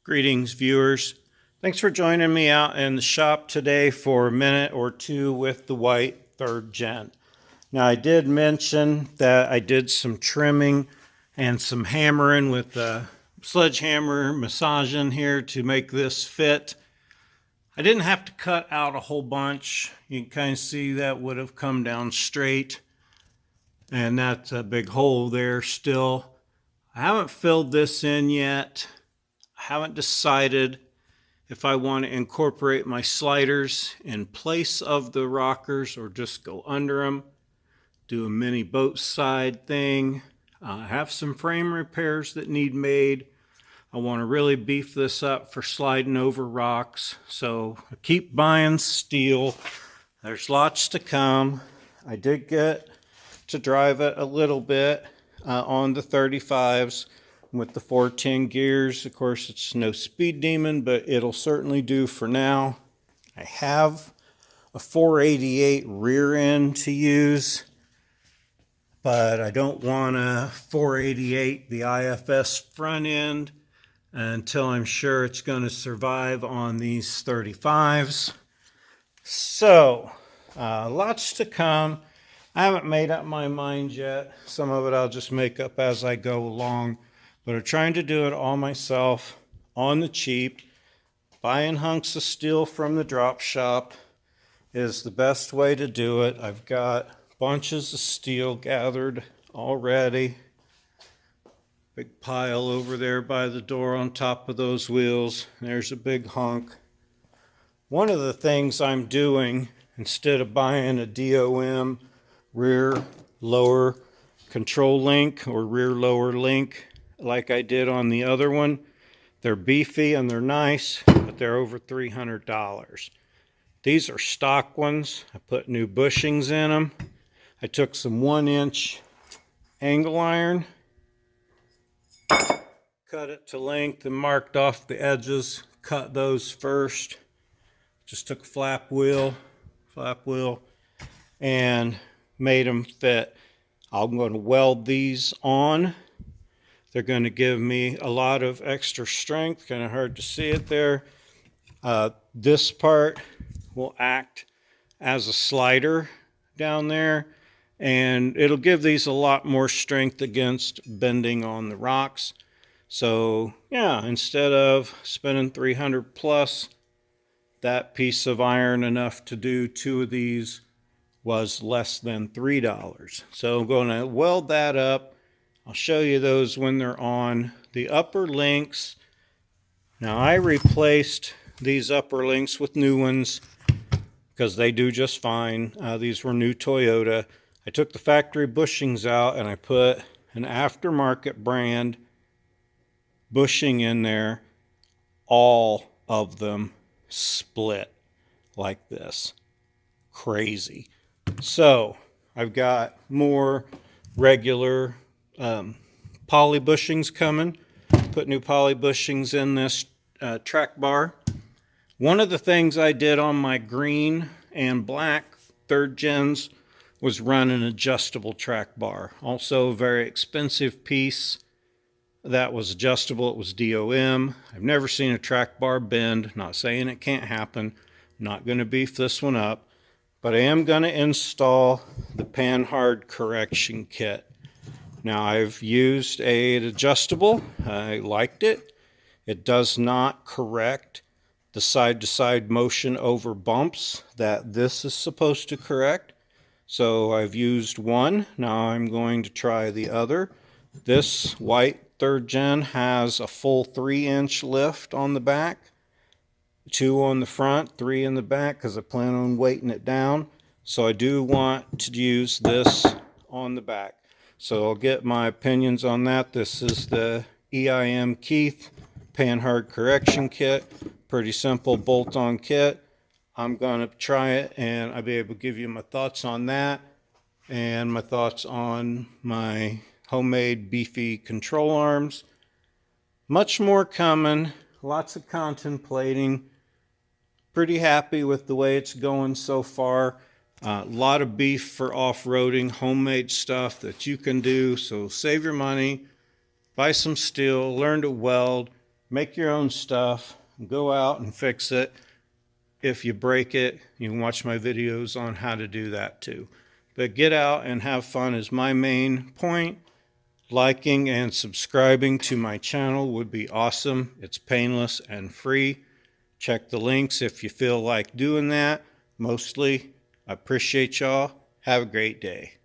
Greetings, viewers. Thanks for joining me out in the shop today for a minute or two with the white 3rd gen. Now, I did mention that I did some trimming and some hammering with a sledgehammer massaging here to make this fit. I didn't have to cut out a whole bunch. You can kind of see that would have come down straight, and that's a big hole there still. I haven't filled this in yet. I haven't decided if I want to incorporate my sliders in place of the rockers or just go under them, do a mini boat side thing. I have some frame repairs that need made. I want to really beef this up for sliding over rocks, so I keep buying steel. There's lots to come. I did get to drive it a little bit on the 35s. With the 410 gears. Of course, it's no speed demon, but it'll certainly do for now. I have a 488 rear end to use, but I don't want to 488 the IFS front end until I'm sure it's going to survive on these 35s. So, lots to come. I haven't made up my mind yet. Some of it I'll just make up as I go along. But I'm trying to do it all myself on the cheap. Buying hunks of steel from the drop shop is the best way to do it. I've got bunches of steel gathered already. Big pile over there by the door on top of those wheels. There's a big hunk. One of the things I'm doing, instead of buying a DOM rear lower control link or rear lower link, like I did on the other one, they're beefy and they're nice, but they're over $300. These are stock ones. I put new bushings in them. I took some 1-inch angle iron, cut it to length and marked off the edges, cut those first. Just took a flap wheel, and made them fit. I'm going to weld these on. They're going to give me a lot of extra strength. Kind of hard to see it there. This part will act as a slider down there, and it'll give these a lot more strength against bending on the rocks. So yeah, instead of spending 300 plus, that piece of iron enough to do 2 of these was less than $3. So I'm going to weld that up. I'll show you those when they're on. The upper links, now I replaced these upper links with new ones because they do just fine. These were new Toyota. I took the factory bushings out and I put an aftermarket brand bushing in there. All of them split like this. Crazy. So I've got more regular poly bushings coming. Put new poly bushings in this track bar. One of the things I did on my green and black 3rd gens was run an adjustable track bar. Also a very expensive piece that was adjustable. It was DOM. I've never seen a track bar bend. Not saying it can't happen. I'm not going to beef this one up, but I am going to install the Panhard correction kit. Now, I've used an adjustable. I liked it. It does not correct the side-to-side motion over bumps that this is supposed to correct. So I've used one. Now I'm going to try the other. This white 3rd gen has a full 3-inch lift on the back, 2 on the front, 3 in the back, because I plan on weighting it down. So I do want to use this on the back. So I'll get my opinions on that. This is the EIM Keith Panhard correction kit. Pretty simple bolt-on kit. I'm going to try it and I'll be able to give you my thoughts on that and my thoughts on my homemade beefy control arms. Much more coming. Lots of contemplating. Pretty happy with the way it's going so far. A lot of beef for off-roading, homemade stuff that you can do. So save your money, buy some steel, learn to weld, make your own stuff, go out and fix it. If you break it, you can watch my videos on how to do that too. But get out and have fun is my main point. Liking and subscribing to my channel would be awesome. It's painless and free. Check the links if you feel like doing that. Mostly, I appreciate y'all. Have a great day.